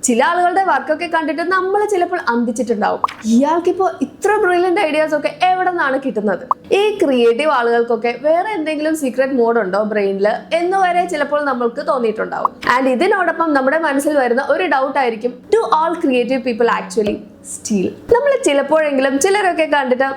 ചില ആളുകളുടെ വർക്കൊക്കെ കണ്ടിട്ട് നമ്മൾ ചിലപ്പോൾ അന്തിച്ചിട്ടുണ്ടാവും, ഇയാൾക്കിപ്പോ ഇത്ര ബ്രില്യന്റ് ഐഡിയാസ് ഒക്കെ എവിടെ നിന്നാണ് കിട്ടുന്നത്? ഈ ക്രിയേറ്റീവ് ആളുകൾക്കൊക്കെ വേറെ എന്തെങ്കിലും സീക്രട്ട് മോഡ് ഉണ്ടോ ബ്രെയിനിൽ എന്ന് വരെ ചിലപ്പോൾ നമ്മൾക്ക് തോന്നിയിട്ടുണ്ടാവും. ആൻഡ് ഇതിനോടൊപ്പം നമ്മുടെ മനസ്സിൽ വരുന്ന ഒരു ഡൗട്ട് ആയിരിക്കും, do all creative people actually steel? നമ്മൾ ചിലപ്പോഴെങ്കിലും ചിലരൊക്കെ കണ്ടിട്ട്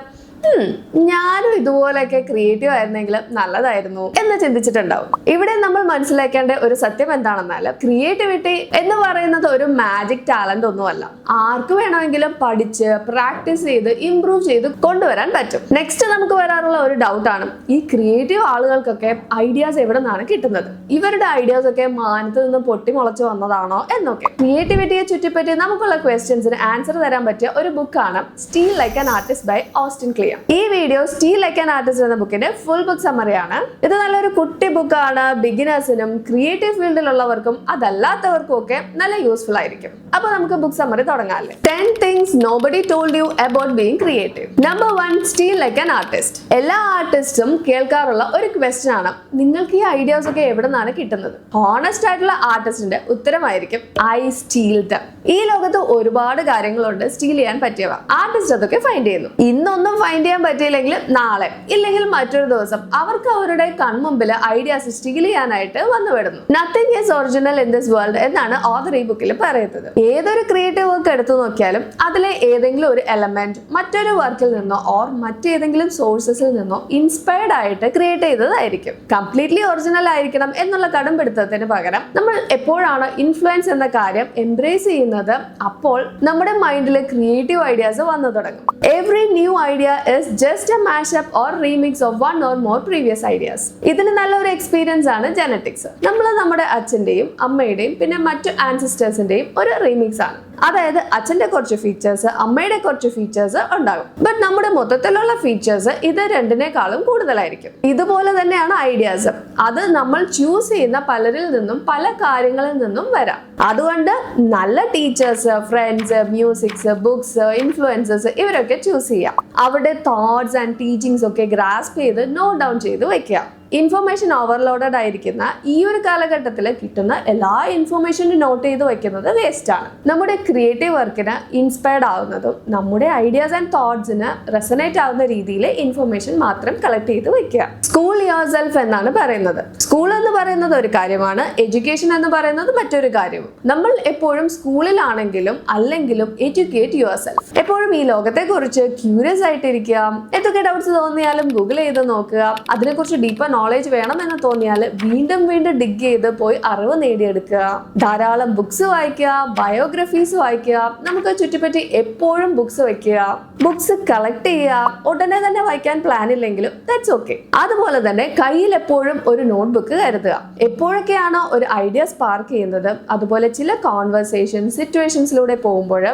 ഞാനും ഇതുപോലെയൊക്കെ ക്രിയേറ്റീവ് ആയിരുന്നെങ്കിൽ നല്ലതായിരുന്നു എന്ന് ചിന്തിച്ചിട്ടുണ്ടാവും. ഇവിടെ നമ്മൾ മനസ്സിലാക്കേണ്ട ഒരു സത്യം എന്താണെന്നാൽ, ക്രിയേറ്റിവിറ്റി എന്ന് പറയുന്നത് ഒരു മാജിക് ടാലന്റ് ഒന്നുമല്ല. ആർക്ക് വേണമെങ്കിലും പഠിച്ച് പ്രാക്ടീസ് ചെയ്ത് ഇംപ്രൂവ് ചെയ്ത് കൊണ്ടുവരാൻ പറ്റും. നെക്സ്റ്റ് നമുക്ക് വരാറുള്ള ഒരു ഡൗട്ടാണ്, ഈ ക്രിയേറ്റീവ് ആളുകൾക്കൊക്കെ ഐഡിയാസ് എവിടെ നിന്നാണ് കിട്ടുന്നത്? ഇവരുടെ ഐഡിയാസ് ഒക്കെ മാനത്ത് നിന്ന് പൊട്ടിമുളച്ചു വന്നതാണോ എന്നൊക്കെ. ക്രിയേറ്റിവിറ്റിയെ ചുറ്റിപ്പറ്റി നമുക്കുള്ള ക്വസ്റ്റ്യൻസിന് ആൻസർ തരാൻ പറ്റിയ ഒരു ബുക്കാണ് steal like an artist by Austin clear. ഈ video steal like an artist എന്ന ബുക്കിന്റെ ഫുൾ ബുക്ക് സമ്മറിയാണ്. ഇത് നല്ലൊരു കുട്ടി ബുക്കാണ്. ബിഗിനേഴ്സിനും ക്രിയേറ്റീവ് ഫീൽഡിലുള്ളവർക്കും അതല്ലാത്തവർക്കും ഒക്കെ നല്ല യൂസ്ഫുൾ ആയിരിക്കും. അപ്പൊ നമുക്ക് book summary തുടങ്ങാല്ലേ. 10 things nobody told you about being creative. Number 1, steal like an artist. എല്ലാ ആർട്ടിസ്റ്റും കേൾക്കാറുള്ള ഒരു ക്വസ്റ്റ്യൻ ആണ്, നിങ്ങൾക്ക് ഈ ഐഡിയാസ് ഒക്കെ എവിടെ നിന്നാണ് കിട്ടുന്നത്? ഹോണസ്റ്റ് ആയിട്ടുള്ള ആർട്ടിസ്റ്റിന്റെ ഉത്തരമായിരിക്കും, ഐ സ്റ്റീൽ ദം. ഈ ലോകത്ത് ഒരുപാട് കാര്യങ്ങളുണ്ട് സ്റ്റീൽ ചെയ്യാൻ പറ്റിയവ. ആർട്ടിസ്റ്റ് അതൊക്കെ ഫൈൻഡ് ചെയ്യുന്നു. ഇന്നൊന്നും ഫൈൻഡ് ചെയ്യാൻ പറ്റിയില്ലെങ്കിൽ നാളെ, ഇല്ലെങ്കിൽ മറ്റൊരു ദിവസം അവർക്ക് അവരുടെ കൺമുമ്പിൽ ഐഡിയാസ് സ്റ്റീൽ ചെയ്യാനായിട്ട് വന്നുവിടുന്നു. Nothing is original in this world എന്നാണ് ഓഥർ ഈ ബുക്കിൽ പറയുന്നത്. ഏതൊരു ക്രിയേറ്റീവ് വർക്ക് എടുത്തു നോക്കിയാലും അതിലെ ഏതെങ്കിലും ഒരു എലമെന്റ് മറ്റൊരു വർക്കിൽ നിന്നോ ഓർ മറ്റേതെങ്കിലും സോഴ്സസിൽ നിന്നോ ഇൻസ്പയർഡ് ആയിട്ട് ക്രിയേറ്റ് ചെയ്തതായിരിക്കും. കംപ്ലീറ്റ്ലി ഒറിജിനൽ ആയിരിക്കണം എന്നുള്ള കടംപിടുത്തത്തിന് പകരം നമ്മൾ എപ്പോഴാണ് ഇൻഫ്ലുവൻസ് എന്ന കാര്യം എംബ്രേസ് ചെയ്യുന്നത്, അപ്പോൾ നമ്മുടെ മൈൻഡിൽ ക്രിയേറ്റീവ് ഐഡിയാസ് വന്നു തുടങ്ങും. Every new idea is just a mashup or remix of one or more previous ideas. ഇതിന് നല്ലൊരു എക്സ്പീരിയൻസ് ആണ് ജെനറ്റിക്സ്. നമ്മൾ നമ്മുടെ അച്ഛന്റെയും അമ്മയുടെയും പിന്നെ മറ്റു ആൻസിസ്റ്റേഴ്സിന്റെയും ഒരു റീമിക്സ് ആണ്. അതായത് അച്ഛന്റെ കുറച്ച് ഫീച്ചേഴ്സ് അമ്മയുടെ കുറച്ച് ഫീച്ചേഴ്സ് ഉണ്ടാകും. ബട്ട് നമ്മുടെ മൊത്തത്തിലുള്ള ഫീച്ചേഴ്സ് ഇത് രണ്ടിനേക്കാളും കൂടുതലായിരിക്കും. ഇതുപോലെ തന്നെയാണ് ഐഡിയാസ്. അത് നമ്മൾ ചൂസ് ചെയ്യുന്ന പലരിൽ നിന്നും പല കാര്യങ്ങളിൽ നിന്നും വരാം. അതുകൊണ്ട് നല്ല teachers, friends, musics, books, influencers ഇവരൊക്കെ ചൂസ് ചെയ്യാം. അവരുടെ തോട്ട്സ് ആൻഡ് ടീച്ചിങ്സ് ഒക്കെ ഗ്രാസ്പ് ചെയ്ത് നോട്ട് ഡൗൺ ചെയ്ത് വെക്കുക. ഇൻഫർമേഷൻ ഓവർലോഡഡ് ആയിരിക്കുന്ന ഈ ഒരു കാലഘട്ടത്തിൽ കിട്ടുന്ന എല്ലാ ഇൻഫർമേഷനും നോട്ട് ചെയ്ത് വെക്കുന്നത് വേസ്റ്റ് ആണ്. നമ്മുടെ ക്രിയേറ്റീവ് വർക്കിന് ഇൻസ്പയർഡ് ആവുന്നതും നമ്മുടെ ഐഡിയാസ് ആൻഡ് തോട്ട്സിന് റെസനേറ്റ് ആവുന്ന രീതിയിൽ ഇൻഫർമേഷൻ മാത്രം കളക്ട് ചെയ്ത് വെക്കുക. സ്കൂൾ യുവർ സെൽഫ് എന്നാണ് പറയുന്നത്. സ്കൂൾ എന്ന് പറയുന്നത് ഒരു കാര്യമാണ്, എഡ്യൂക്കേഷൻ എന്ന് പറയുന്നത് മറ്റൊരു കാര്യവും. നമ്മൾ എപ്പോഴും സ്കൂളിലാണെങ്കിലും അല്ലെങ്കിലും എഡ്യൂക്കേറ്റ് യുവർ സെൽഫ്. എപ്പോഴും ഈ ലോകത്തെ കുറിച്ച് ക്യൂരിയസ് ആയിട്ടിരിക്കുക. എന്തൊക്കെ ഡൗട്ട്സ് തോന്നിയാലും ഗൂഗിൾ ചെയ്ത് നോക്കുക. അതിനെക്കുറിച്ച് ഡീപ്പർ നോളേജ് വേണമെന്ന് തോന്നിയാൽ വീണ്ടും ഡിഗ് ചെയ്ത് പോയി അറിവ് നേടിയെടുക്കുക. ധാരാളം ബുക്സ് വായിക്കുക, ബയോഗ്രഫീസ് വായിക്കുക. നമുക്ക് ചുറ്റിപ്പറ്റി എപ്പോഴും ബുക്സ് വെക്കുക, ബുക്സ് കളക്ട് ചെയ്യുക. ഉടനെ തന്നെ വായിക്കാൻ പ്ലാൻ ഇല്ലെങ്കിലും ദാറ്റ്സ് ഓക്കെ. അതുപോലെ തന്നെ കയ്യിൽ എപ്പോഴും ഒരു നോട്ട്ബുക്ക് കരുതുക. എപ്പോഴൊക്കെയാണോ ഒരു ഐഡിയ സ്പാർക്ക് ചെയ്യുന്നത്, അതുപോലെ ചില കോൺവെർസേഷൻ സിറ്റുവേഷൻസിലൂടെ പോകുമ്പോൾ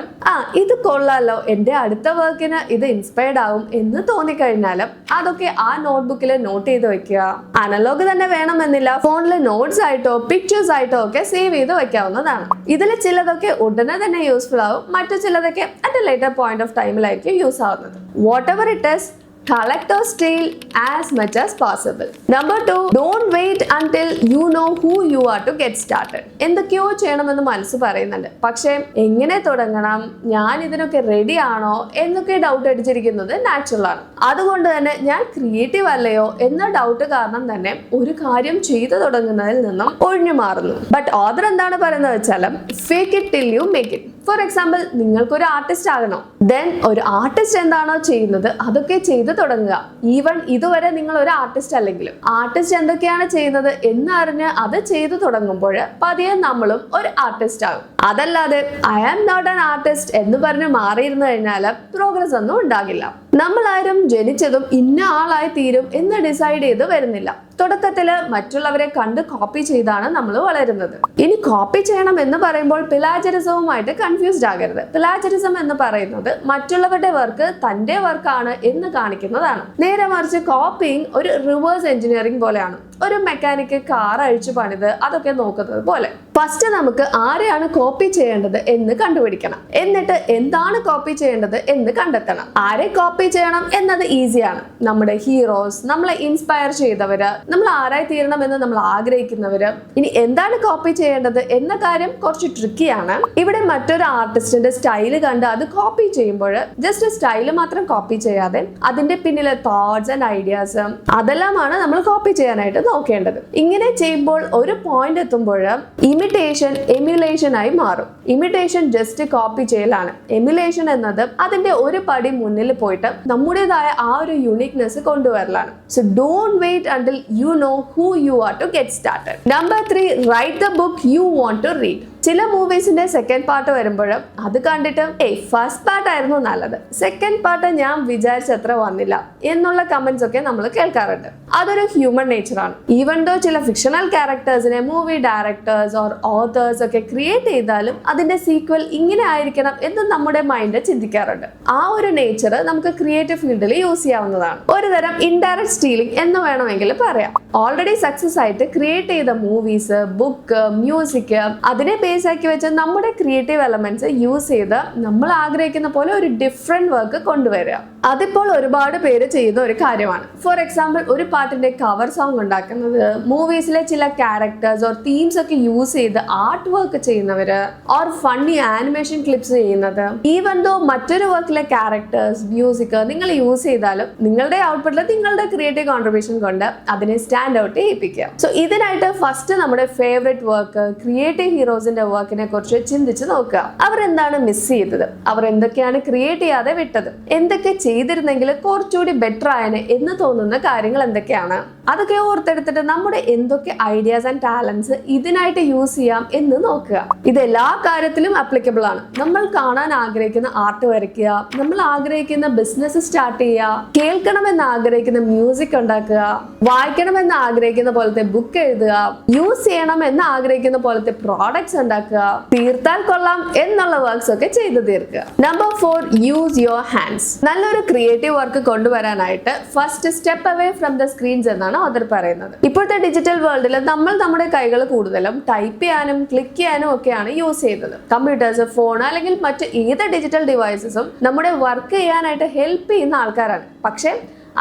ഇത് കൊള്ളാലോ, എന്റെ അടുത്ത വർക്കിന് ഇത് ഇൻസ്പയർഡ് ആവും എന്ന് തോന്നിക്കഴിഞ്ഞാലും അതൊക്കെ ആ നോട്ട്ബുക്കിൽ നോട്ട് ചെയ്ത് വെക്കുക. അനലോഗ് തന്നെ വേണമെന്നില്ല, ഫോണിൽ നോട്ട്സ് ആയിട്ടോ പിക്ചേഴ്സ് ആയിട്ടോ ഒക്കെ സേവ് ചെയ്ത് വെക്കാവുന്നതാണ്. ഇതിൽ ചിലതൊക്കെ ഉടനെ തന്നെ യൂസ്ഫുൾ ആവും, മറ്റു ചിലതൊക്കെ at a later point of ടൈമിലായിരിക്കും യൂസ് ആവുന്നത്. Whatever it is, collect or steal as much as possible. Number 2, don't wait until you know who you are to get started. എന്തൊക്കെയോ ചെയ്യണമെന്ന് മനസ്സ് പറയുന്നുണ്ട്, പക്ഷേ എങ്ങനെ തുടങ്ങണം, ഞാൻ ഇതിനൊക്കെ റെഡി ആണോ എന്നൊക്കെ ഡൗട്ട് അടിച്ചിരിക്കുന്നത് നാച്ചുറൽ ആണ്. അതുകൊണ്ട് തന്നെ ഞാൻ ക്രിയേറ്റീവ് അല്ലയോ എന്ന ഡൗട്ട് കാരണം തന്നെ ഒരു കാര്യം ചെയ്തു തുടങ്ങുന്നതിൽ നിന്നും ഒഴിഞ്ഞു മാറുന്നു. ബട്ട് ഓഥർ എന്താണ് പറയുന്നത് വെച്ചാൽ, fake it till you make it. For example, നിങ്ങൾക്കൊരു ആർട്ടിസ്റ്റ് ആകണോ, ദെൻ ഒരു ആർട്ടിസ്റ്റ് എന്താണോ ചെയ്യുന്നത് അതൊക്കെ ചെയ്ത് തുടങ്ങുക. ഈവൻ ഇതുവരെ നിങ്ങൾ ഒരു ആർട്ടിസ്റ്റ് അല്ലെങ്കിലും ആർട്ടിസ്റ്റ് എന്തൊക്കെയാണ് ചെയ്യുന്നത് എന്നറിഞ്ഞ് അത് ചെയ്തു തുടങ്ങുമ്പോൾ പതിയെ നമ്മളും ഒരു ആർട്ടിസ്റ്റ് ആകും. അതല്ലാതെ I am not an artist എന്ന് പറഞ്ഞ് മാറിയിരുന്നു കഴിഞ്ഞാൽ പ്രോഗ്രസ് ഒന്നും ഉണ്ടാകില്ല. നമ്മളാരും ജനിച്ചതും ഇന്ന ആളായി തീരും എന്ന് ഡിസൈഡ് ചെയ്ത് വരുന്നില്ല. തുടക്കത്തിൽ മറ്റുള്ളവരെ കണ്ട് കോപ്പി ചെയ്താണ് നമ്മൾ വളരുന്നത്. ഇനി കോപ്പി ചെയ്യണം എന്ന് പറയുമ്പോൾ പ്ലാജറിസവുമായിട്ട് കൺഫ്യൂസ്ഡ് ആകരുത്. പ്ലാജറിസം എന്ന് പറയുന്നത് മറ്റുള്ളവരുടെ വർക്ക് തന്റെ വർക്കാണ് എന്ന് കാണിക്കുന്നതാണ്. നേരെ മറിച്ച് കോപ്പിയിങ് ഒരു റിവേഴ്സ് എഞ്ചിനീയറിംഗ് പോലെയാണ്. ഒരു മെക്കാനിക്ക് കാർ അഴിച്ചു പണിത് അതൊക്കെ നോക്കുന്നത് പോലെ. ഫസ്റ്റ് നമുക്ക് ആരെയാണ് കോപ്പി ചെയ്യേണ്ടത് എന്ന് കണ്ടുപിടിക്കണം. എന്നിട്ട് എന്താണ് കോപ്പി ചെയ്യേണ്ടത് എന്ന് കണ്ടെത്തണം. ആരെ കോപ്പി ചെയ്യണം എന്നത് ഈസിയാണ്. നമ്മുടെ ഹീറോസ്, നമ്മളെ ഇൻസ്പയർ ചെയ്തവര്, നമ്മൾ ആരായി തീരണം എന്ന് നമ്മൾ ആഗ്രഹിക്കുന്നവര്. ഇനി എന്താണ് കോപ്പി ചെയ്യേണ്ടത് എന്ന കാര്യം കുറച്ച് ട്രിക്കിയാണ്. ഇവിടെ മറ്റൊരു ആർട്ടിസ്റ്റിന്റെ സ്റ്റൈല് കണ്ട് അത് കോപ്പി ചെയ്യുമ്പോൾ ജസ്റ്റ് സ്റ്റൈല് മാത്രം കോപ്പി ചെയ്യാതെ അതിന്റെ പിന്നിലെ തോട്ട്സ് ആൻഡ് ഐഡിയാസ് അതെല്ലാമാണ് നമ്മൾ കോപ്പി ചെയ്യാനായിട്ട് നോക്കേണ്ടത്. ഇങ്ങനെ ചെയ്യുമ്പോൾ ഒരു പോയിന്റ് എത്തുമ്പോൾ ഇമിറ്റേഷൻ എമ്യുലേഷൻ ആയി മാറും. ഇമിറ്റേഷൻ ജസ്റ്റ് കോപ്പി ചെയ്യലാണ്. എമ്യുലേഷൻ എന്നത് അതിന്റെ ഒരു പടി മുന്നിൽ പോയിട്ട് നമ്മുടേതായ ആ ഒരു യുണീക്നെസ് കൊണ്ടുവരലാണ്. So don't wait until you know who you are to get started. Number 3, write the book you want to read. ചില മൂവീസിന്റെ സെക്കൻഡ് പാർട്ട് വരുമ്പോൾ അത് കണ്ടിട്ട് ഫസ്റ്റ് പാർട്ട് ആയിരുന്നു നല്ലത്, സെക്കൻഡ് പാർട്ട് ഞാൻ വിചാരിച്ചത്ര വന്നില്ല എന്നുള്ള കമന്റ്സ് ഒക്കെ നമ്മൾ കേൾക്കാറുണ്ട്. അതൊരു ഹ്യൂമൻ നേച്ചറാണ്. ഈവൻ ദോ ചില ഫിക്ഷണൽ ക്യാരക്ടേഴ്സിനെ മൂവി ഡയറക്ടേഴ്സ് ഓർ ഓതേഴ്സ് ഒക്കെ ക്രിയേറ്റ് ചെയ്താലും അതിന്റെ സീക്വൽ ഇങ്ങനെ ആയിരിക്കണം എന്ന് നമ്മുടെ മൈൻഡ് ചിന്തിക്കാറുണ്ട്. ആ ഒരു നേച്ചർ നമുക്ക് ക്രിയേറ്റീവ് ഫീൽഡിൽ യൂസ് ചെയ്യാവുന്നതാണ്. ഒരു തരം ഇൻഡയറക്റ്റ് സ്റ്റീലിംഗ് എന്ന് വേണമെങ്കിൽ പറയാം. ഓൾറെഡി സക്സസ് ആയിട്ട് ക്രിയേറ്റ് ചെയ്ത മൂവീസ്, ബുക്ക്, മ്യൂസിക് അതിനെ ബേസ് ആക്കി വെച്ച് നമ്മുടെ ക്രിയേറ്റീവ് എലമെന്റ്സ് യൂസ് ചെയ്ത് നമ്മൾ ആഗ്രഹിക്കുന്ന പോലെ ഒരു ഡിഫറെന്റ് വർക്ക് കൊണ്ടുവരിക. അതിപ്പോൾ ഒരുപാട് പേര് ചെയ്യുന്ന ഒരു കാര്യമാണ്. ഫോർ എക്സാമ്പിൾ, ഒരു പാട്ടിന്റെ കവർ സോങ് ഉണ്ടാക്കുന്നത്, മൂവീസിലെ ചില ക്യാരക്ടേഴ്സ് ഓർ തീംസ് ഒക്കെ യൂസ് ചെയ്ത് ആർട്ട് വർക്ക് ചെയ്യുന്നവര്, ഓർ ഫണ്ണി ആനിമേഷൻ ക്ലിപ്സ് ചെയ്യുന്നത്. ഈവൻ ദോ മറ്റൊരു വർക്കിലെ ക്യാരക്ടേഴ്സ്, മ്യൂസിക് നിങ്ങൾ യൂസ് ചെയ്താലും നിങ്ങളുടെ ഔട്ട്പുട്ടിൽ നിങ്ങളുടെ ക്രിയേറ്റീവ് കോൺട്രിബ്യൂഷൻ കൊണ്ട് അതിനെ സ്റ്റാൻഡ് ഔട്ട് ചെയ്യിപ്പിക്കുക. സോ ഇതിനായിട്ട് ഫസ്റ്റ് നമ്മുടെ ഫേവറേറ്റ് വർക്ക്, ക്രിയേറ്റീവ് ഹീറോസിന്റെ വർക്കിനെ കുറിച്ച് ചിന്തിച്ച് നോക്കുക. അവർ എന്താണ് മിസ് ചെയ്തത്, അവർ എന്തൊക്കെയാണ് ക്രിയേറ്റ് ചെയ്യാതെ വിട്ടത്, എന്തൊക്കെ ചെയ്തിരുന്നെങ്കിൽ കുറച്ചുകൂടി ബെറ്റർ ആയനെ എന്ന് തോന്നുന്ന കാര്യങ്ങൾ എന്തൊക്കെയാണ്, അതൊക്കെ ഓർത്തെടുത്തിട്ട് നമ്മുടെ എന്തൊക്കെ ഐഡിയാസ് ആൻഡ് ടാലൻസ് ഇതിനായിട്ട് യൂസ് ചെയ്യാം എന്ന് നോക്കുക. ഇത് എല്ലാ കാര്യത്തിലും ആപ്ലിക്കബിൾ ആണ്. നമ്മൾ കാണാൻ ആഗ്രഹിക്കുന്ന ആർട്ട് വരയ്ക്കുക, നമ്മൾ ആഗ്രഹിക്കുന്ന ബിസിനസ് സ്റ്റാർട്ട് ചെയ്യുക, കേൾക്കണമെന്ന് ആഗ്രഹിക്കുന്ന മ്യൂസിക് ഉണ്ടാക്കുക, വായിക്കണമെന്ന് ആഗ്രഹിക്കുന്ന പോലത്തെ ബുക്ക് എഴുതുക, യൂസ് ചെയ്യണം എന്ന് ആഗ്രഹിക്കുന്ന പോലത്തെ പ്രോഡക്ട്സ് ഉണ്ടാക്കുക, തീർത്താൽ കൊള്ളാം എന്നുള്ള വർക്ക്സ് ഒക്കെ ചെയ്തു തീർക്കുക. Number 4, use your hands. നല്ലൊരു ക്രിയേറ്റീവ് വർക്ക് കൊണ്ടുവരാനായിട്ട് first step away from the screens എന്നാണ് ഓതർ പറയുന്നത്. ഇപ്പോഴത്തെ ഡിജിറ്റൽ വേൾഡിൽ നമ്മൾ നമ്മുടെ കൈകൾ കൂടുതലും ടൈപ്പ് ചെയ്യാനും ക്ലിക്ക് ചെയ്യാനും ഒക്കെയാണ് യൂസ് ചെയ്യുന്നത്. കമ്പ്യൂട്ടേഴ്സ്, ഫോൺ അല്ലെങ്കിൽ മറ്റ് ഏത് ഡിജിറ്റൽ ഡിവൈസസും നമ്മുടെ വർക്ക് ചെയ്യാനായിട്ട് ഹെൽപ്പ് ചെയ്യുന്ന ആൾക്കാരാണ്. പക്ഷേ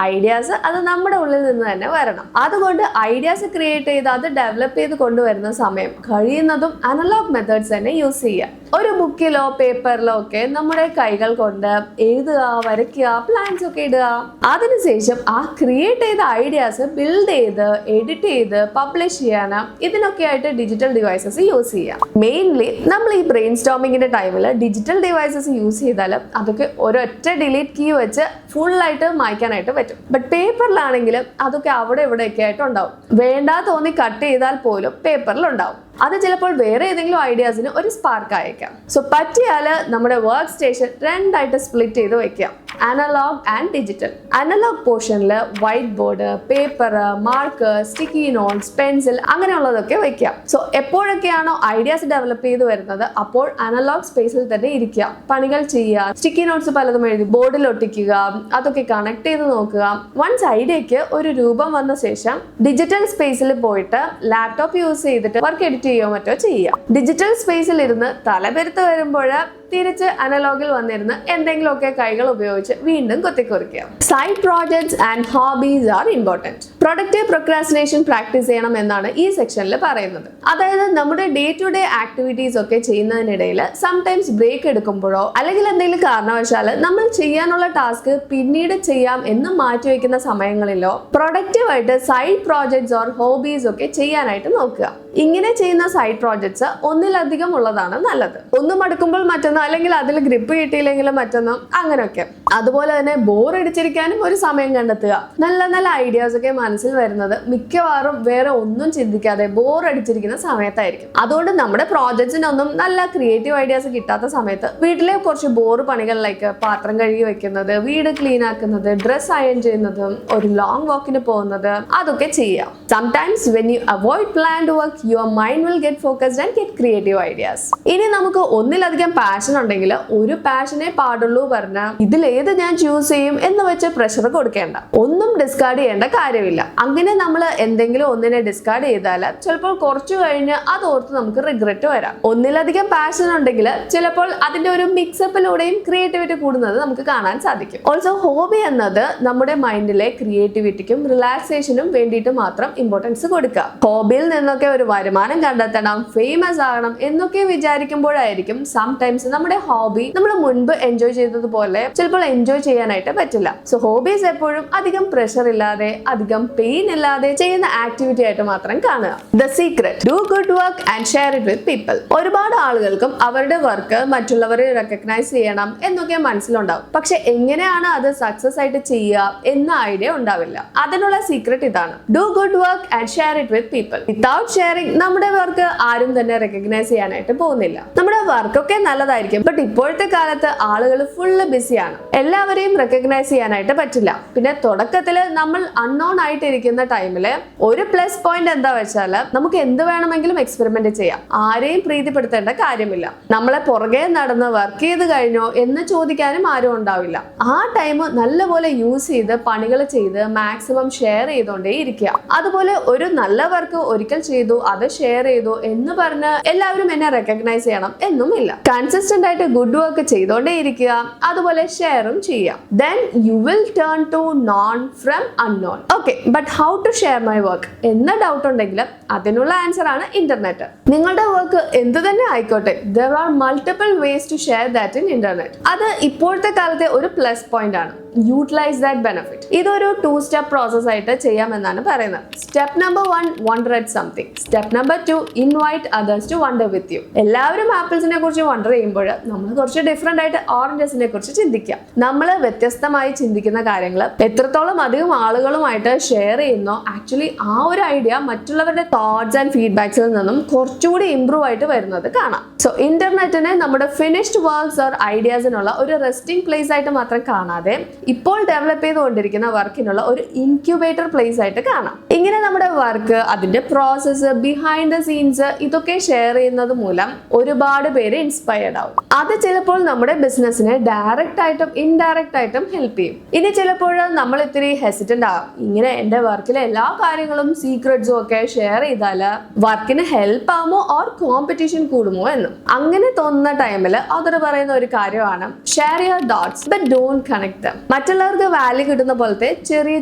ഐഡിയാസ് അത് നമ്മുടെ ഉള്ളിൽ നിന്ന് തന്നെ വരണം. അതുകൊണ്ട് ഐഡിയാസ് ക്രിയേറ്റ് ചെയ്ത് അത് ഡെവലപ്പ് ചെയ്ത് കൊണ്ടുവരുന്ന സമയം കഴിയുന്നതും അനലോഗ് മെത്തേഡ്സ് തന്നെ യൂസ് ചെയ്യുക. ഒരു ബുക്കിലോ പേപ്പറിലോ ഒക്കെ നമ്മുടെ കൈകൾ കൊണ്ട് എഴുതുക, വരയ്ക്കുക, പ്ലാൻസ് ഒക്കെ ഇടുക. അതിനുശേഷം ആ ക്രിയേറ്റ് ചെയ്ത ഐഡിയാസ് ബിൽഡ് ചെയ്ത് എഡിറ്റ് ചെയ്ത് പബ്ലിഷ് ചെയ്യാന് ഇതിനൊക്കെ ആയിട്ട് ഡിജിറ്റൽ ഡിവൈസസ് യൂസ് ചെയ്യാം. മെയിൻലി നമ്മൾ ഈ ബ്രെയിൻ സ്റ്റോമിങ്ങിന്റെ ടൈമിൽ ഡിജിറ്റൽ ഡിവൈസസ് യൂസ് ചെയ്താൽ അതൊക്കെ ഒരൊറ്റ ഡിലീറ്റ് കീ വെച്ച് ഫുൾ ആയിട്ട് മായ്ക്കാനായിട്ട് പറ്റും. ബട്ട് പേപ്പറിലാണെങ്കിൽ അതൊക്കെ അവിടെ ഇവിടെയൊക്കെ ആയിട്ട് ഉണ്ടാവും. വേണ്ടാ തോന്നി കട്ട് ചെയ്താൽ പോലും പേപ്പറിൽ ഉണ്ടാവും. അത് ചിലപ്പോൾ വേറെ ഏതെങ്കിലും ഐഡിയാസിന് ഒരു സ്പാർക്ക് അയക്കാം. സോ പറ്റിയാൽ നമ്മുടെ വർക്ക് സ്റ്റേഷൻ രണ്ടായിട്ട് സ്പ്ലിറ്റ് ചെയ്ത് വെക്കാം, അനലോഗ് ആൻഡ് ഡിജിറ്റൽ. അനലോഗ് പോർഷനിൽ white board, paper, marker, sticky notes, pencil അങ്ങനെയുള്ളതൊക്കെ വെക്കാം. സോ എപ്പോഴൊക്കെയാണോ ഐഡിയാസ് ഡെവലപ്പ് ചെയ്ത് വരുന്നത് അപ്പോൾ അനലോഗ് സ്പേസിൽ തന്നെ ഇരിക്കുക, പണികൾ ചെയ്യുക, സ്റ്റിക്കി നോട്ട്സ് പലതും എഴുതി ബോർഡിൽ ഒട്ടിക്കുക, അതൊക്കെ കണക്ട് ചെയ്ത് നോക്കുക. വൺസ് ഐഡിയക്ക് ഒരു രൂപം വന്ന ശേഷം ഡിജിറ്റൽ സ്പേസിൽ പോയിട്ട് ലാപ്ടോപ്പ് യൂസ് ചെയ്തിട്ട് വർക്ക് എഡിറ്റ് ചെയ്യോ മറ്റോ ചെയ്യാം. ഡിജിറ്റൽ സ്പേസിൽ ഇരുന്ന് തലപെരുത്ത് വരുമ്പോൾ തിരിച്ച് അനലോഗിൽ വന്നിരുന്ന് എന്തെങ്കിലുമൊക്കെ കൈകൾ ഉപയോഗിച്ച് വീണ്ടും കൊത്തിക്കുറിക്കുക. Side projects and hobbies are important. Productive procrastination practice ചെയ്യണം എന്നാണ് ഈ സെക്ഷനിൽ പറയുന്നത്. അതായത് നമ്മുടെ ഡേ ടു ഡേ ആക്ടിവിറ്റീസ് ഒക്കെ ചെയ്യുന്നതിനിടയിൽ സംടൈംസ് ബ്രേക്ക് എടുക്കുമ്പോഴോ അല്ലെങ്കിൽ എന്തെങ്കിലും കാരണവശാൽ നമ്മൾ ചെയ്യാനുള്ള ടാസ്ക് പിന്നീട് ചെയ്യാം എന്ന് മാറ്റിവെക്കുന്ന സമയങ്ങളിലോ പ്രൊഡക്റ്റീവായിട്ട് സൈഡ് പ്രോജക്ട്സ് ഓർ ഹോബീസ് ഒക്കെ ചെയ്യാനായിട്ട് നോക്കുക. ഇങ്ങനെ ചെയ്യുന്ന സൈഡ് പ്രോജക്ട്സ് ഒന്നിലധികം ഉള്ളതാണ് നല്ലത്. ഒന്നും അടുക്കുമ്പോൾ മറ്റൊന്ന്, അല്ലെങ്കിൽ അതിൽ ഗ്രിപ്പ് കിട്ടിയില്ലെങ്കിലും മറ്റൊന്നും, അങ്ങനെയൊക്കെ. അതുപോലെ തന്നെ ബോർ അടിച്ചിരിക്കാനും ഒരു സമയം കണ്ടെത്തുക. നല്ല നല്ല ഐഡിയാസ് ഒക്കെ മനസ്സിൽ വരുന്നത് മിക്കവാറും വേറെ ഒന്നും ചിന്തിക്കാതെ ബോർ അടിച്ചിരിക്കുന്ന സമയത്തായിരിക്കും. അതുകൊണ്ട് നമ്മുടെ പ്രോജക്ട്സിനൊന്നും നല്ല ക്രിയേറ്റീവ് ഐഡിയാസ് കിട്ടാത്ത സമയത്ത് വീട്ടിലെ കുറച്ച് ബോർ പണികൾ ലൈക്ക് പാത്രം കഴുകി വെക്കുന്നത്, വീട് ക്ലീൻ ആക്കുന്നത്, ഡ്രസ് അയൺ ചെയ്യുന്നത്, ഒരു ലോങ് വാക്കിന് പോകുന്നത്, അതൊക്കെ ചെയ്യാം. Sometimes when you avoid planned work your mind will get focused and get creative ideas. ഇനി നമുക്ക് ഒന്നിലധികം പാഷൻ ഉണ്ടെങ്കിൽ ഒരു പാഷനെ പാടുള്ളൂ പറഞ്ഞാൽ ഇതിലേത് ഞാൻ ചൂസ് ചെയ്യും എന്ന് വെച്ച് പ്രഷർ കൊടുക്കേണ്ട, ഒന്നും ഡിസ്കാർഡ് ചെയ്യേണ്ട കാര്യമില്ല. അങ്ങനെ നമ്മൾ എന്തെങ്കിലും ഒന്നിനെ ഡിസ്കാർഡ് ചെയ്താൽ ചിലപ്പോൾ കുറച്ചു കഴിഞ്ഞ് അതോർത്ത് നമുക്ക് റിഗ്രറ്റ് വരാം. ഒന്നിലധികം പാഷൻ ഉണ്ടെങ്കിൽ ചിലപ്പോൾ അതിന്റെ ഒരു മിക്സപ്പിലൂടെയും ക്രിയേറ്റിവിറ്റി കൂടുന്നത് നമുക്ക് കാണാൻ സാധിക്കും. ഓൾസോ ഹോബി എന്നത് നമ്മുടെ മൈൻഡിലെ ക്രിയേറ്റിവിറ്റിക്കും റിലാക്സേഷനും വേണ്ടിയിട്ട് മാത്രം ഇമ്പോർട്ടൻസ് കൊടുക്കുക. ഹോബിയിൽ നിന്നൊക്കെ ഒരു വരുമാനം കണ്ടെത്തണം, ഫേമസ് ആകണം എന്നൊക്കെ വിചാരിക്കുമ്പോഴായിരിക്കും സംടൈംസ് നമ്മുടെ ഹോബി നമ്മൾ മുൻപ് എൻജോയ് ചെയ്തതുപോലെ ചിലപ്പോൾ എൻജോയ് ചെയ്യാനായിട്ട് പറ്റില്ല. സോ ഹോബീസ് എപ്പോഴും അധികം പ്രഷർ ഇല്ലാതെ അധികം പെയിൻ ഇല്ലാതെ ചെയ്യുന്ന ആക്ടിവിറ്റി ആയിട്ട് മാത്രം കാണുക. The secret, do good work and share it with people. ഒരുപാട് ആളുകൾക്കും അവരുടെ വർക്ക് മറ്റുള്ളവരെ റെക്കഗ്നൈസ് ചെയ്യണം എന്നൊക്കെ മനസ്സിലുണ്ടാവും. പക്ഷെ എങ്ങനെയാണ് അത് സക്സസ് ആയിട്ട് ചെയ്യുക എന്ന ഐഡിയ ഉണ്ടാവില്ല. അതിനുള്ള സീക്രട്ട് ഇതാണ്: do good work and share it with people. Without sharing നമ്മുടെ വർക്ക് ആരും തന്നെ റെക്കഗ്നൈസ് ചെയ്യാനായിട്ട് പോകുന്നില്ല. നമ്മുടെ വർക്കൊക്കെ നല്ലതായിരിക്കും, ബട്ട് ഇപ്പോഴത്തെ കാലത്ത് ആളുകൾ ഫുള്ള് ബിസിയാണ്, എല്ലാവരെയും റെക്കഗ്നൈസ് ചെയ്യാനായിട്ട് പറ്റില്ല. പിന്നെ തുടക്കത്തിൽ നമ്മൾ അൺനോൺ ആയിട്ടിരിക്കുന്ന ടൈമില് ഒരു പ്ലസ് പോയിന്റ് എന്താ വെച്ചാൽ നമുക്ക് എന്ത് വേണമെങ്കിലും എക്സ്പെരിമെന്റ് ചെയ്യാം, ആരെയും പ്രീതിപ്പെടുത്തേണ്ട കാര്യമില്ല. നമ്മളെ പുറകെ നടന്ന് വർക്ക് ചെയ്ത് കഴിഞ്ഞോ എന്ന് ചോദിക്കാനും ആരും ഉണ്ടാവില്ല. ആ ടൈം നല്ലപോലെ യൂസ് ചെയ്ത് പണികൾ ചെയ്ത് മാക്സിമം ഷെയർ ചെയ്തോണ്ടേ ഇരിക്കുക. അതുപോലെ ഒരു നല്ല വർക്ക് ഒരിക്കൽ ചെയ്തു, അത് ഷെയർ ചെയ്തു എന്ന് പറഞ്ഞ് എല്ലാവരും എന്നെ റെക്കഗ്നൈസ് ചെയ്യണം എന്നുമില്ല. കൺസിസ്റ്റന്റ് ആയിട്ട് ഗുഡ് വർക്ക് ചെയ്തോണ്ടേ ഇരിക്കുക, അതുപോലെ ഷെയറും ചെയ്യാം. Then you will turn to known from unknown. Okay, but how to share my work എന്ന ഡൗട്ട് ഉണ്ടെങ്കിൽ അതിനുള്ള ആൻസർ ആണ് ഇന്റർനെറ്റ്. നിങ്ങളുടെ വർക്ക് എന്ത് തന്നെ ആയിക്കോട്ടെ, there are multiple ways to share that in internet. അത് ഇപ്പോഴത്തെ കാലത്തെ ഒരു പ്ലസ് പോയിന്റ് ആണ്. Utilise that benefit. ഇതൊരു 2-step പ്രോസസ് ആയിട്ട് ചെയ്യാമെന്നാണ് പറയുന്നത്. Step number 1, wonder at something. Step number 2, invite others to wonder with you. എല്ലാവരും ആപ്പിൾസിനെ കുറിച്ച് വണ്ടർ ചെയ്യുമ്പോൾ നമ്മൾ കുറച്ച് ഡിഫറെന്റ് ആയിട്ട് ഓറഞ്ചസിനെ കുറിച്ച് ചിന്തിക്കാം. നമ്മൾ വ്യത്യസ്തമായി ചിന്തിക്കുന്ന കാര്യങ്ങൾ എത്രത്തോളം അധികം ആളുകളുമായിട്ട് ഷെയർ ചെയ്യുന്നോ ആക്ച്വലി ആ ഒരു ഐഡിയ മറ്റുള്ളവരുടെ തോട്ട്സ് ആൻഡ് ഫീഡ്ബാക്സിൽ നിന്നും കുറച്ചുകൂടി ഇംപ്രൂവ് ആയിട്ട് വരുന്നത് കാണാം. സോ ഇന്റർനെറ്റിനെ നമ്മുടെ ഫിനിഷ്ഡ് വർക്ക്സ് ഓർ ഐഡിയാസിനുള്ള ഒരു റെസ്റ്റിംഗ് പ്ലേസ് ആയിട്ട് മാത്രം കാണാതെ ഇപ്പോൾ ഡെവലപ്പ് ചെയ്തുകൊണ്ടിരിക്കുന്ന വർക്കിനുള്ള ഒരു ഇൻക്യുബേറ്റർ പ്ലേസ് ആയിട്ട് കാണാം. ഇങ്ങനെ നമ്മുടെ വർക്ക്, അതിന്റെ പ്രോസസ്സ്, ബിഹൈൻഡ് ദ സീൻസ് ഇതൊക്കെ ഷെയർ ചെയ്യുന്നത് മൂലം ഒരുപാട് പേര് ഇൻസ്പയർഡ് ആവും. അത് ചിലപ്പോൾ നമ്മുടെ ബിസിനസ്സിനെ ഡയറക്റ്റ് ആയിട്ടും ഇൻഡയറക്റ്റ് ആയിട്ടും ഹെൽപ്പ് ചെയ്യും. ഇനി ചിലപ്പോൾ നമ്മൾ ഇത്തിരി ഹെസിറ്റന്റ് ആകും, ഇങ്ങനെ എന്റെ വർക്കിലെ എല്ലാ കാര്യങ്ങളും സീക്രട്സും ഒക്കെ ഷെയർ ചെയ്താൽ വർക്കിന് ഹെൽപ്പ് ആവുമോ ഓർ കോമ്പറ്റീഷൻ കൂടുമോ എന്നും. അങ്ങനെ തോന്നുന്ന ടൈമിൽ അതൊരു പറയുന്ന ഒരു കാര്യമാണ് share your dots but don't connect dum. മറ്റുള്ളവർക്ക് വാല്യൂ കിട്ടുന്ന പോലത്തെ ചെറിയ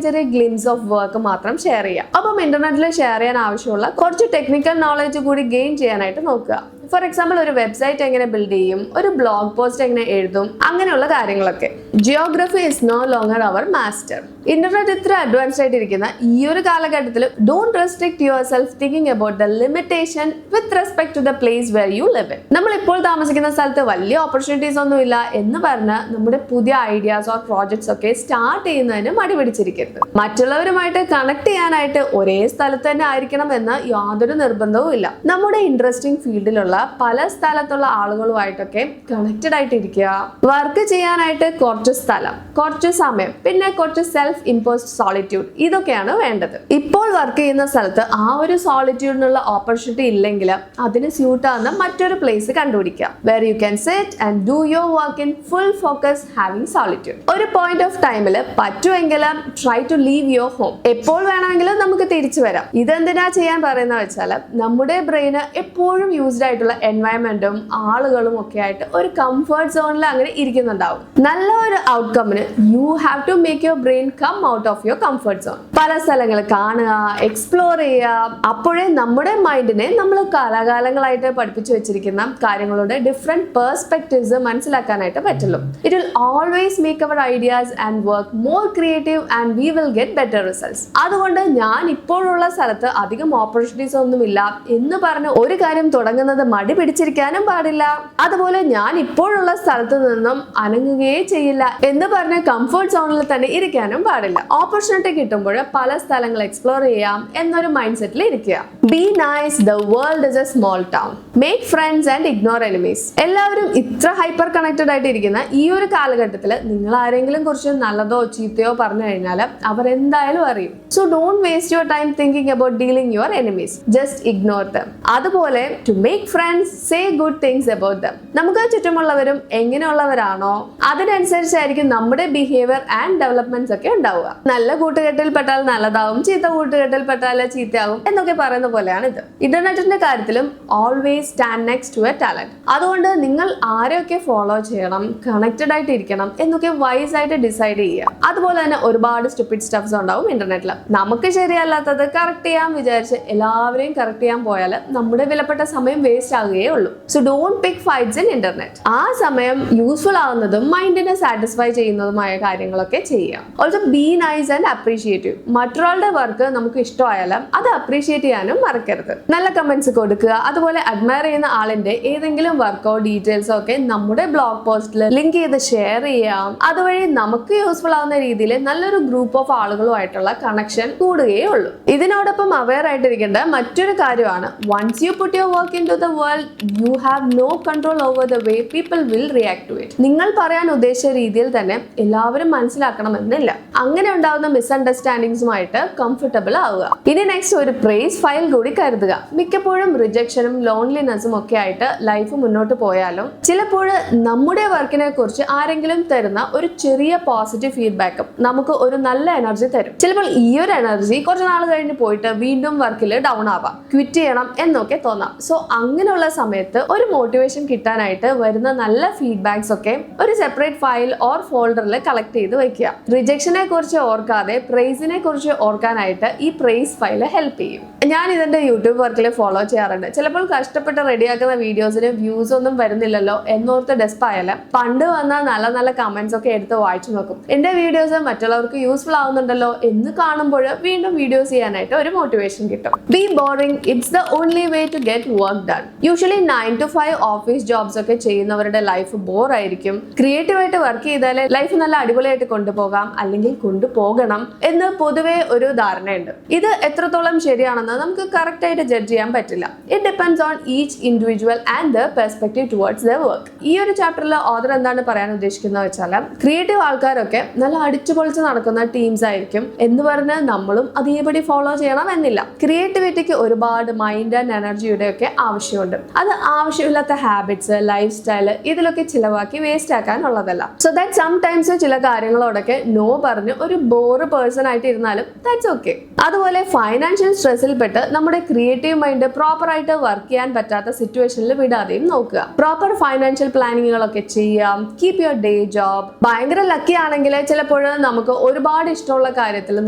ചെറിയ ഗ്ലിംസ് ഓഫ് വർക്ക് മാത്രം ഷെയർ ചെയ്യാം. അപ്പം ഇന്റർനെറ്റിൽ ഷെയർ ചെയ്യാൻ ആവശ്യമുള്ള കുറച്ച് ടെക്നിക്കൽ നോളജ് കൂടി ഗെയിൻ ചെയ്യാനായിട്ട് നോക്കുക. ഫോർ എക്സാമ്പിൾ, ഒരു വെബ്സൈറ്റ് എങ്ങനെ ബിൽഡ് ചെയ്യും, ഒരു ബ്ലോഗ് പോസ്റ്റ് എങ്ങനെ എഴുതും, അങ്ങനെയുള്ള കാര്യങ്ങളൊക്കെ. Geography is no longer our master. Internet ഇത്ര അഡ്വാൻസ്ഡ് ആയിട്ടിരിക്കുന്ന ഈ ഒരു കാലഘട്ടത്തിൽ don't restrict yourself thinking about the limitation with respect to the place where you live in. നമ്മൾ ഇപ്പോൾ താമസിക്കുന്ന സ്ഥലത്ത് വലിയ ഓപ്പർച്യൂണിറ്റീസ് ഒന്നും ഇല്ല എന്ന് പറഞ്ഞ് നമ്മുടെ പുതിയ ഐഡിയാസ് ഓർ പ്രോജക്ട്സ് ഒക്കെ സ്റ്റാർട്ട് ചെയ്യുന്നതിന് മടി പിടിച്ചിരിക്കരുത്. മറ്റുള്ളവരുമായിട്ട് കണക്ട് ചെയ്യാനായിട്ട് ഒരേ സ്ഥലത്ത് തന്നെ ആയിരിക്കണം എന്ന് യാതൊരു നിർബന്ധവും ഇല്ല. നമ്മുടെ ഇൻട്രസ്റ്റിംഗ് ഫീൽഡിലുള്ള പല സ്ഥലത്തുള്ള ആളുകളുമായിട്ടൊക്കെ കണക്റ്റഡ് ആയിട്ടിരിക്കുക. വർക്ക് ചെയ്യാനായിട്ട് കുറച്ച് സ്ഥലം, കുറച്ച് സമയം, പിന്നെ കുറച്ച് സെൽഫ് ഇമ്പോസ്ഡ് സോളിറ്റ്യൂഡ്, ഇതൊക്കെയാണ് വേണ്ടത്. ഇപ്പോൾ വർക്ക് ചെയ്യുന്ന സ്ഥലത്ത് ആ ഒരു സോളിറ്റ്യൂഡിനുള്ള ഓപ്പർച്യൂണിറ്റി ഇല്ലെങ്കിൽ അതിന് സ്യൂട്ട് ആവുന്ന മറ്റൊരു പ്ലേസ് കണ്ടുപിടിക്കുക. Where you can sit and do your work in full focus having solitude. ഒരു പോയിന്റ് ഓഫ് ടൈമിൽ പറ്റുമെങ്കിൽ try to leave your home. എപ്പോൾ വേണമെങ്കിലും നമുക്ക് തിരിച്ചു വരാം. ഇതെന്തിനാ ചെയ്യാൻ പറയുന്ന വെച്ചാൽ നമ്മുടെ ബ്രെയിന് എപ്പോഴും യൂസ്ഡ് ആയിട്ടുള്ള എൻവയൺമെന്റും ആളുകളും ഒക്കെ ആയിട്ട് ഒരു കംഫർട്ട് സോണിൽ അങ്ങനെ ഇരിക്കുന്നുണ്ടാവും. നല്ല ഒരു ഔട്ട്കമ്മിന് you have to make your brain come out of your comfort zone. പല സ്ഥലങ്ങൾ കാണുക, എക്സ്പ്ലോർ ചെയ്യുക. അപ്പോഴേ നമ്മുടെ മൈൻഡിനെ നമ്മൾ കാലാകാലങ്ങളായിട്ട് പഠിപ്പിച്ചു വെച്ചിരിക്കുന്ന കാര്യങ്ങളുടെ ഡിഫറെന്റ് പെർസ്പെക്റ്റീവ്സ് മനസ്സിലാക്കാനായിട്ട് പറ്റുള്ളൂ. It will always make our ideas and work more creative and we will get better results. അതുകൊണ്ട് ഞാൻ ഇപ്പോഴുള്ള സ്ഥലത്ത് അധികം ഓപ്പർച്യൂണിറ്റീസ് ഒന്നുമില്ല എന്ന് പറഞ്ഞ് ഒരു കാര്യം തുടങ്ങുന്നത് മടി പിടിച്ചിരിക്കാനും പാടില്ല. അതുപോലെ ഞാൻ ഇപ്പോഴുള്ള സ്ഥലത്ത് നിന്നും അനങ്ങുകയേ ചെയ്യില്ല എന്ന് പറഞ്ഞ് കംഫർട്ട് സോണിൽ തന്നെ ഇരിക്കാനും പാടില്ല. ഓപ്പർച്യൂണിറ്റി കിട്ടുമ്പോൾ പല സ്ഥലങ്ങൾ എക്സ്പ്ലോർ ചെയ്യാം എന്നൊരു മൈൻഡ് സെറ്റിൽ ഇരിക്കുക. Be nice, the world is A small town, make friends and ignore enemies. എല്ലാവരും ഇത്ര ഹൈപ്പർ കണക്റ്റഡ് ആയിട്ട് ഇരിക്കുന്ന ഈ ഒരു കാലഘട്ടത്തിൽ നിങ്ങൾ ആരെങ്കിലും കുറിച്ച് നല്ലതോ ചീത്തയോ പറഞ്ഞു കഴിഞ്ഞാൽ അവരെന്തായാലും അറിയും. So don't waste your time thinking about dealing your enemies, just ignore them. അതുപോലെ to make friends, say good things about them. നമുക്ക് ചുറ്റുമുള്ളവരും എങ്ങനെയുള്ളവരാണോ അതിനനുസരിച്ചായിരിക്കും നമ്മുടെ ബിഹേവിയർ ആൻഡ് ഡെവലപ്മെന്റ്സ് ഒക്കെ ഉണ്ടാവുക. നല്ല കൂട്ടുകെട്ടിൽ പെട്ടാൽ നല്ലതാവും, ചീത്ത കൂട്ടുകെട്ടിൽ പെട്ടാൽ ചീത്തയാവും എന്നൊക്കെ പറയുന്ന പോലെയാണ് ഇത്. ഇന്റർനെറ്റിന്റെ കാര്യത്തിലും always stand next to a talent. അതുകൊണ്ട് നിങ്ങൾ ആരെയൊക്കെ ഫോളോ ചെയ്യണം, കണക്റ്റഡ് ആയിട്ട് ഇരിക്കണം എന്നൊക്കെ വൈസ് ആയിട്ട് ഡിസൈഡ് ചെയ്യുക. അതുപോലെ തന്നെ ഒരുപാട് സ്റ്റുപ്പിഡ് സ്റ്റഫ്സ് ഉണ്ടാവും ഇന്റർനെറ്റിൽ. നമുക്ക് ശരിയല്ലാത്തത് കറക്റ്റ് ചെയ്യാൻ വിചാരിച്ച് എല്ലാവരെയും കറക്റ്റ് ചെയ്യാൻ പോയാൽ നമ്മുടെ വിലപ്പെട്ട സമയം വേസ്റ്റ് ആകുകയേ ഉള്ളൂ. So don't pick fights in internet. ആ സമയം യൂസ്ഫുൾ ആവുന്നതും മൈൻഡിനെ സാറ്റിസ്ഫൈ ചെയ്യുന്നതുമായ കാര്യങ്ങളൊക്കെ ചെയ്യാം. Also be nice and appreciative. മറ്റൊരാളുടെ വർക്ക് നമുക്ക് ഇഷ്ടമായാലും അത് അപ്രീഷിയേറ്റ് ചെയ്യാനും മറക്കരുത്. നല്ല കമന്റ്സ് കൊടുക്കുക. അതുപോലെ അഡ്മയർ ചെയ്യുന്ന ആളിന്റെ ഏതെങ്കിലും വർക്കോ ഡീറ്റെയിൽസോ ഒക്കെ നമ്മുടെ ബ്ലോഗ് പോസ്റ്റിൽ ലിങ്ക് ചെയ്ത് ഷെയർ ചെയ്യാം. അതുവഴി നമുക്ക് യൂസ്ഫുൾ ആവുന്ന രീതിയിൽ നല്ലൊരു ഗ്രൂപ്പ് ഓഫ് ആളുകളുമായിട്ടുള്ള കണക്ഷൻ കൂടുകയേ ഉള്ളൂ. ഇതിനോടൊപ്പം അവെയർ ആയിട്ടിരിക്കേണ്ട മറ്റൊരു കാര്യമാണ്, once you put your work into the world you have no control over the way people will react to it. നിങ്ങൾ പറയാൻ ഉദ്ദേശിച്ച രീതിയിൽ തന്നെ എല്ലാവരും മനസ്സിലാക്കണമെന്നില്ല. അങ്ങനെ ഉണ്ടാവുന്ന മിസ്അണ്ടർസ്റ്റാൻഡിങ്സുമായിട്ട് കംഫർട്ടബിൾ ആവുക. ഇനി നെക്സ്റ്റ് ഒരു പ്രൈസ് ഫയൽ കൂടി കരുതുക. മിക്കപ്പോഴും റിജക്ഷനും ലോൺലിനെസ്സും ഒക്കെ ആയിട്ട് ലൈഫ് മുന്നോട്ട് പോയാലും ചിലപ്പോൾ നമ്മുടെ വർക്കിനെ കുറിച്ച് ആരെങ്കിലും തരുന്ന ഒരു ചെറിയ പോസിറ്റീവ് ഫീഡ്ബാക്കും നമുക്ക് ഒരു നല്ല എനർജി തരും. ചിലപ്പോൾ ഈ ഒരു എനർജി കുറച്ച് നാൾ കഴിഞ്ഞ് പോയിട്ട് വീണ്ടും വർക്കിൽ ഡൗൺ ആവാം, ക്വിറ്റ് ചെയ്യണം എന്നൊക്കെ തോന്നാം. സോ അങ്ങനെയുള്ള സമയത്ത് ഒരു മോട്ടിവേഷൻ കിട്ടാനായിട്ട് വരുന്ന നല്ല ഫീഡ്ബാക്സ് ഒക്കെ ഒരു സെപ്പറേറ്റ് ഫയൽ ഓർ ഫോൾഡറിൽ കളക്ട് ചെയ്ത് വെക്കുക. റിജക്ഷനെ കുറിച്ച് ഓർക്കാതെ പ്രൈസിനെ കുറിച്ച് ഓർക്കാനായിട്ട് ഈ പ്രൈസ് ഫയൽ ഹെൽപ്പ് ചെയ്യും. ഞാൻ ഇതിന്റെ യൂട്യൂബ് വർക്കിൽ ഫോളോ ചെയ്യാറുണ്ട്. ചിലപ്പോൾ കഷ്ടപ്പെട്ട് റെഡിയാക്കുന്ന വീഡിയോസിന് വ്യൂസ് ഒന്നും വരുന്നില്ലല്ലോ എന്നോർത്ത് ഡെസ്പായാലും പണ്ട് വന്ന നല്ല നല്ല കമന്റ്സ് ഒക്കെ എടുത്ത് വായിച്ചു നോക്കും. എന്റെ വീഡിയോസ് മറ്റുള്ളവർക്ക് യൂസ്ഫുൾ ആവുന്നുണ്ടല്ലോ എന്ന് കാണുമ്പോൾ വീണ്ടും വീഡിയോസ് ചെയ്യാനായിട്ട് ഒരു മോട്ടിവേഷൻ കിട്ടും. Be boring, it's the only way to get work done. Usually 9 to 5 office jobs ഒക്കെ ചെയ്യുന്നവരുടെ ലൈഫ് ബോർ ആയിരിക്കും. ക്രിയേറ്റീവ് ആയിട്ട് വർക്ക് ചെയ്താലേ ലൈഫ് നല്ല അടിപൊളിയായിട്ട് കൊണ്ടുപോകാം അല്ലെങ്കിൽ കൊണ്ടുപോകണം എന്ന് പൊതുവെ ഒരു ധാരണയുണ്ട്. ഇത് എത്രത്തോളം ശരിയാണെന്ന് നമുക്ക് കറക്റ്റ് ആയിട്ട് ജഡ്ജ് ചെയ്യാൻ പറ്റില്ല. It depends on each individual and the perspective towards the work. ഈ ഒരു ചാപ്റ്ററിൽ ഓഥർ എന്താണ് പറയാൻ ഉദ്ദേശിക്കുന്നത് വെച്ചാൽ, ക്രിയേറ്റീവ് ആൾക്കാരൊക്കെ നല്ല അടിച്ചുപൊളിച്ച് നടക്കുന്ന ടീംസ് ആയിരിക്കും എന്ന് പറഞ്ഞ് നമ്മളും അതേപടി ഫോളോ ചെയ്യണം എന്നില്ല. ക്രിയേറ്റിവിറ്റിക്ക് ഒരുപാട് മൈൻഡ് ആൻഡ് എനർജിയുടെ ഒക്കെ ആവശ്യമുണ്ട്. അത് ആവശ്യമില്ലാത്ത ഹാബിറ്റ്സ്, ലൈഫ് സ്റ്റൈൽ ഇതിലൊക്കെ ചിലവാക്കി വേസ്റ്റ് ആക്കാനുള്ളതല്ല. സോ ദാറ്റ് സംടൈംസ് ചില കാര്യങ്ങളോടൊക്കെ നോ പറഞ്ഞ് ഒരു ബോറ് പേഴ്സൺ ആയിട്ട് ഇരുന്നാലും ദാറ്റ്സ് ഓക്കെ. അതുപോലെ ഫൈനാൻഷ്യൽ സ്ട്രെസ്സിൽ പെട്ട് നമ്മുടെ ക്രിയേറ്റീവ് മൈൻഡ് പ്രോപ്പർ ആയിട്ട് വർക്ക് ചെയ്യാൻ പറ്റാത്ത സിറ്റുവേഷനിൽ വിടാതെയും നോക്കുക. പ്രോപ്പർ ഫൈനാൻഷ്യൽ പ്ലാനിങ്ങുകളൊക്കെ ചെയ്യാം. Keep your day job. ഭയങ്കര ലക്കി ആണെങ്കിൽ ചിലപ്പോൾ നമുക്ക് ഒരുപാട് ഇഷ്ടമുള്ള കാര്യത്തിൽ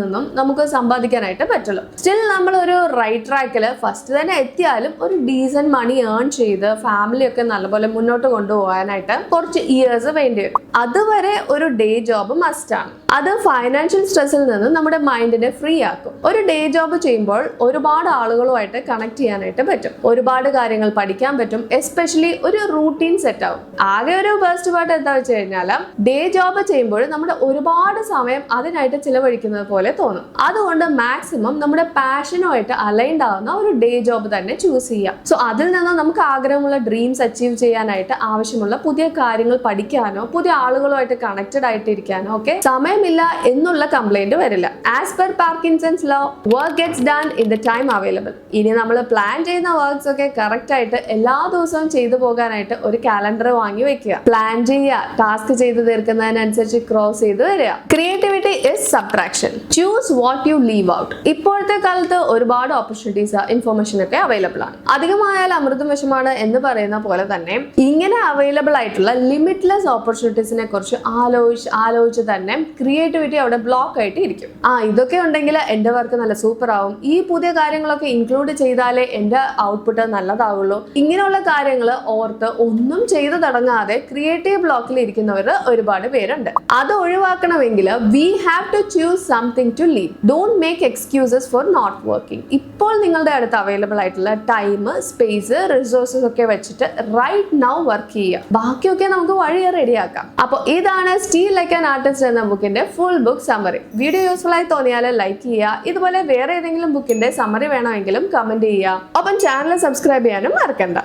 നിന്നും നമുക്ക് സമ്പാദിക്കാനായിട്ട് പറ്റുള്ളൂ. സ്റ്റിൽ നമ്മൾ ഒരു റൈറ്റ് ട്രാക്കിൽ ഫസ്റ്റ് തന്നെ എത്തിയാലും ഒരു ഡീസന്റ് മണി ഏൺ ചെയ്ത് ഫാമിലി ഒക്കെ നല്ലപോലെ മുന്നോട്ട് കൊണ്ടുപോകാനായിട്ട് കുറച്ച് ഇയേഴ്സ് വേണ്ടി വരും. അതുവരെ ഒരു ഡേ ജോബ് മസ്റ്റ് ആണ്. അത് ഫൈനാൻഷ്യൽ സ്ട്രെസ്സിൽ നിന്ന് നമ്മുടെ മൈൻഡിനെ ഫ്രീ ആക്കും. ഒരു ഡേ ജോബ് ചെയ്യുമ്പോൾ ഒരുപാട് ആളുകളുമായിട്ട് കണക്ട് ചെയ്യാനായിട്ട് പറ്റും. ഒരുപാട് കാര്യങ്ങൾ പഠിക്കാൻ പറ്റും. എസ്പെഷ്യലി ഒരു റൂട്ടീൻ സെറ്റ് ആവും. ആകെ ഒരു ബെസ്റ്റ് പാർട്ട് എന്താ വെച്ച് കഴിഞ്ഞാൽ, ഡേ ജോബ് ചെയ്യുമ്പോൾ നമ്മുടെ ഒരുപാട് സമയം അതിനായിട്ട് ചിലവഴിക്കുന്നത് പോലെ തോന്നും. അതുകൊണ്ട് മാക്സിമം നമ്മുടെ പാഷനുമായിട്ട് അലൈൻഡ് ആവുന്ന ഒരു ഡേ ജോബ് തന്നെ ചൂസ് ചെയ്യാം. സോ അതിൽ നിന്ന് നമുക്ക് ആഗ്രഹമുള്ള ഡ്രീംസ് അച്ചീവ് ചെയ്യാനായിട്ട് ആവശ്യമുള്ള പുതിയ കാര്യങ്ങൾ പഠിക്കാനോ പുതിയ ആളുകളുമായിട്ട് കണക്റ്റഡ് ആയിട്ടിരിക്കാനോ ഒക്കെ സമയമില്ല എന്നുള്ള കംപ്ലൈന്റ് വരില്ല. As per Parkinson's law, work gets done in the time available. ഇനി നമ്മൾ പ്ലാൻ ചെയ്യുന്ന വർക്ക്സ് ഒക്കെ കറക്റ്റ് ആയിട്ട് എല്ലാ ദിവസവും ചെയ്തു പോകാനായിട്ട് ഒരു കാലണ്ടർ വാങ്ങി വെക്കുക. പ്ലാൻ ചെയ്യുക, ടാസ്ക് ചെയ്ത് തീർക്കുന്നതിനനുസരിച്ച് ക്രോസ് ചെയ്ത് വരിക. Creativity is subtraction. Choose what you leave out. ഇപ്പോഴത്തെ കാലത്ത് ഒരുപാട് ഓപ്പർച്യൂണിറ്റീസ്, ഇൻഫർമേഷൻ ഒക്കെ അവൈലബിൾ ആണ്. അധികമായാൽ അമൃതം വിഷമാണ് എന്ന് പറയുന്ന പോലെ തന്നെ ഇങ്ങനെ അവൈലബിൾ ആയിട്ടുള്ള ലിമിറ്റ്ലെസ് ഓപ്പർച്യൂണിറ്റീസിനെ കുറിച്ച് ആലോചിച്ച് തന്നെ ക്രിയേറ്റിവിറ്റി അവിടെ ബ്ലോക്ക് ആയിട്ട് ഇരിക്കും. ഇതൊക്കെ ഉണ്ടെങ്കിൽ എന്റെ വർക്ക് നല്ല സൂപ്പർ ആവും, ഈ പുതിയ കാര്യങ്ങളൊക്കെ ഇൻക്ലൂഡ് ചെയ്താലേ എന്റെ ഔട്ട്പുട്ട് നല്ലതാവുള്ളൂ, ഇങ്ങനെയുള്ള കാര്യങ്ങൾ ഓർത്ത് ഒന്നും ചെയ്തു തുടങ്ങാതെ ക്രിയേറ്റീവ് ബ്ലോക്കിൽ ഇരിക്കുന്നവർ ഒരുപാട് പേരുണ്ട്. അത് ഒഴിവാക്കണമെങ്കിൽ we have to choose something to leave. Don't make excuses for not working. ഇപ്പോൾ നിങ്ങളുടെ അടുത്ത് അവൈലബിൾ ആയിട്ടുള്ള ടൈം, സ്പേസ് റിസോഴ്സസ് ഒക്കെ വെച്ചിട്ട് റൈറ്റ് നൗ വർക്ക് ചെയ്യുക. ബാക്കിയൊക്കെ നമുക്ക് വഴിയെ റെഡിയാക്കാം. അപ്പോൾ ഇതാണ് സ്റ്റീൽ ലൈക്ക് ആൻ ആർട്ടിസ്റ്റ് എന്ന ബുക്കിന്റെ full book summary. Video useful ആയി തോന്നിയാൽ ലൈക്ക് ചെയ്യുക. ഇതുപോലെ വേറെ ഏതെങ്കിലും ബുക്കിന്റെ സമ്മറി വേണമെങ്കിലും കമന്റ് ചെയ്യുക. ഒപ്പം ചാനൽ സബ്സ്ക്രൈബ് ചെയ്യാനും മറക്കണ്ട.